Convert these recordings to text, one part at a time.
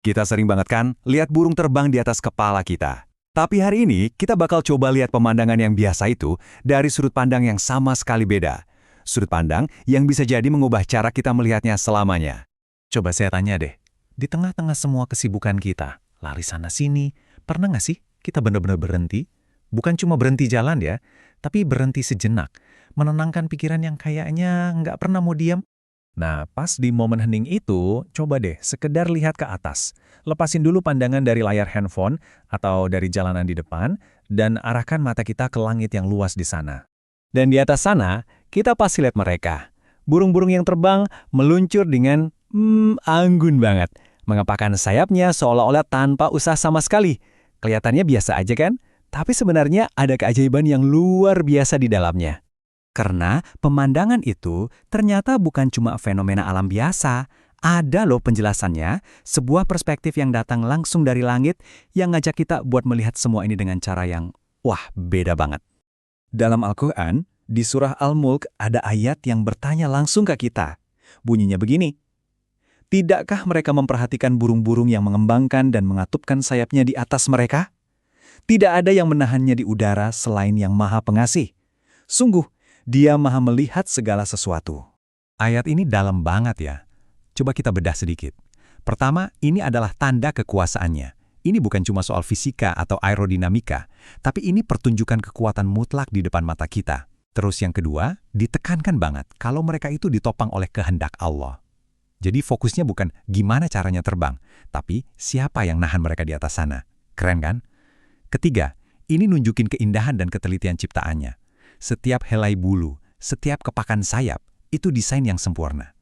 Kita sering banget kan lihat burung terbang di atas kepala kita. Tapi hari ini kita bakal coba lihat pemandangan yang biasa itu dari sudut pandang yang sama sekali beda. Sudut pandang yang bisa jadi mengubah cara kita melihatnya selamanya. Coba saya tanya deh, di tengah-tengah semua kesibukan kita, lari sana-sini, pernah nggak sih kita benar-benar berhenti? Bukan cuma berhenti jalan ya, tapi berhenti sejenak, menenangkan pikiran yang kayaknya nggak pernah mau diam. Nah, pas di momen hening itu, coba deh sekedar lihat ke atas. Lepasin dulu pandangan dari layar handphone atau dari jalanan di depan, dan arahkan mata kita ke langit yang luas di sana. Dan di atas sana, kita pasti lihat mereka. Burung-burung yang terbang meluncur dengan anggun banget. Mengepakkan sayapnya seolah-olah tanpa usaha sama sekali. Kelihatannya biasa aja kan? Tapi sebenarnya ada keajaiban yang luar biasa di dalamnya. Karena pemandangan itu ternyata bukan cuma fenomena alam biasa. Ada loh penjelasannya, sebuah perspektif yang datang langsung dari langit yang ngajak kita buat melihat semua ini dengan cara yang, wah, beda banget. Dalam Al-Quran, di surah Al-Mulk ada ayat yang bertanya langsung ke kita. Bunyinya begini, "Tidakkah mereka memperhatikan burung-burung yang mengembangkan dan mengatupkan sayapnya di atas mereka? Tidak ada yang menahannya di udara selain yang Maha Pengasih. Sungguh, Dia Maha melihat segala sesuatu." Ayat ini dalam banget ya. Coba kita bedah sedikit. Pertama, ini adalah tanda kekuasaannya. Ini bukan cuma soal fisika atau aerodinamika, tapi ini pertunjukan kekuatan mutlak di depan mata kita. Terus yang kedua, ditekankan banget kalau mereka itu ditopang oleh kehendak Allah. Jadi fokusnya bukan gimana caranya terbang, tapi siapa yang nahan mereka di atas sana. Keren kan? Ketiga, ini nunjukin keindahan dan ketelitian ciptaannya. Setiap helai bulu, setiap kepakan sayap, itu desain yang sempurna.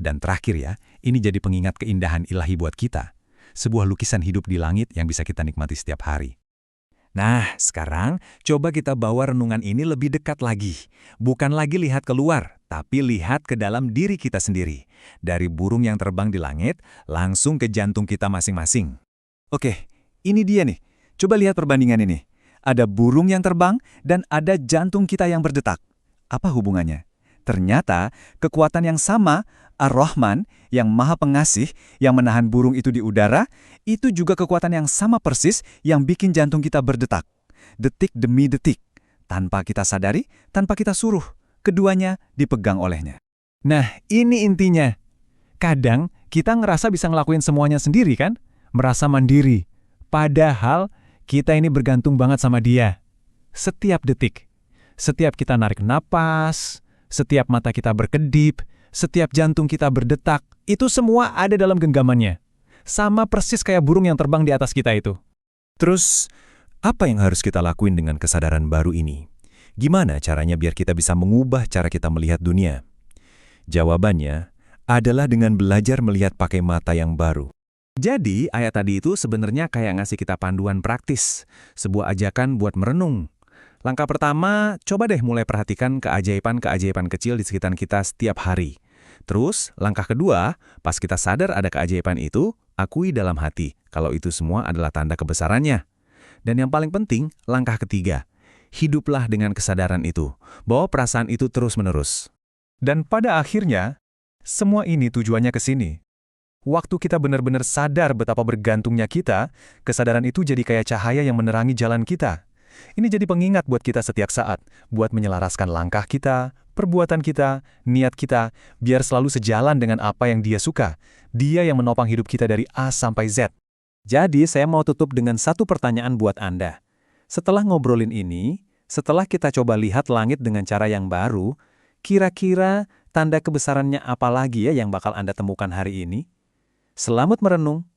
Dan terakhir ya, ini jadi pengingat keindahan ilahi buat kita. Sebuah lukisan hidup di langit yang bisa kita nikmati setiap hari. Nah, sekarang coba kita bawa renungan ini lebih dekat lagi. Bukan lagi lihat keluar, tapi lihat ke dalam diri kita sendiri. Dari burung yang terbang di langit, langsung ke jantung kita masing-masing. Oke, ini dia nih. Coba lihat perbandingan ini. Ada burung yang terbang dan ada jantung kita yang berdetak. Apa hubungannya? Ternyata kekuatan yang sama, Ar-Rahman, yang Maha Pengasih, yang menahan burung itu di udara, itu juga kekuatan yang sama persis yang bikin jantung kita berdetak. Detik demi detik. Tanpa kita sadari, tanpa kita suruh. Keduanya dipegang olehnya. Nah, ini intinya. Kadang kita ngerasa bisa ngelakuin semuanya sendiri kan? Merasa mandiri. Padahal kita ini bergantung banget sama Dia. Setiap detik. Setiap kita narik napas, setiap mata kita berkedip, setiap jantung kita berdetak, itu semua ada dalam genggamannya. Sama persis kayak burung yang terbang di atas kita itu. Terus, apa yang harus kita lakuin dengan kesadaran baru ini? Gimana caranya biar kita bisa mengubah cara kita melihat dunia? Jawabannya adalah dengan belajar melihat pakai mata yang baru. Jadi, ayat tadi itu sebenarnya kayak ngasih kita panduan praktis, sebuah ajakan buat merenung. Langkah pertama, coba deh mulai perhatikan keajaiban-keajaiban kecil di sekitar kita setiap hari. Terus, langkah kedua, pas kita sadar ada keajaiban itu, akui dalam hati kalau itu semua adalah tanda kebesarannya. Dan yang paling penting, langkah ketiga, hiduplah dengan kesadaran itu, bahwa perasaan itu terus-menerus. Dan pada akhirnya, semua ini tujuannya ke sini. Waktu kita benar-benar sadar betapa bergantungnya kita, kesadaran itu jadi kayak cahaya yang menerangi jalan kita. Ini jadi pengingat buat kita setiap saat, buat menyelaraskan langkah kita, perbuatan kita, niat kita, biar selalu sejalan dengan apa yang Dia suka. Dia yang menopang hidup kita dari A sampai Z. Jadi saya mau tutup dengan satu pertanyaan buat Anda. Setelah ngobrolin ini, setelah kita coba lihat langit dengan cara yang baru, kira-kira tanda kebesarannya apa lagi ya yang bakal Anda temukan hari ini? Selamat merenung.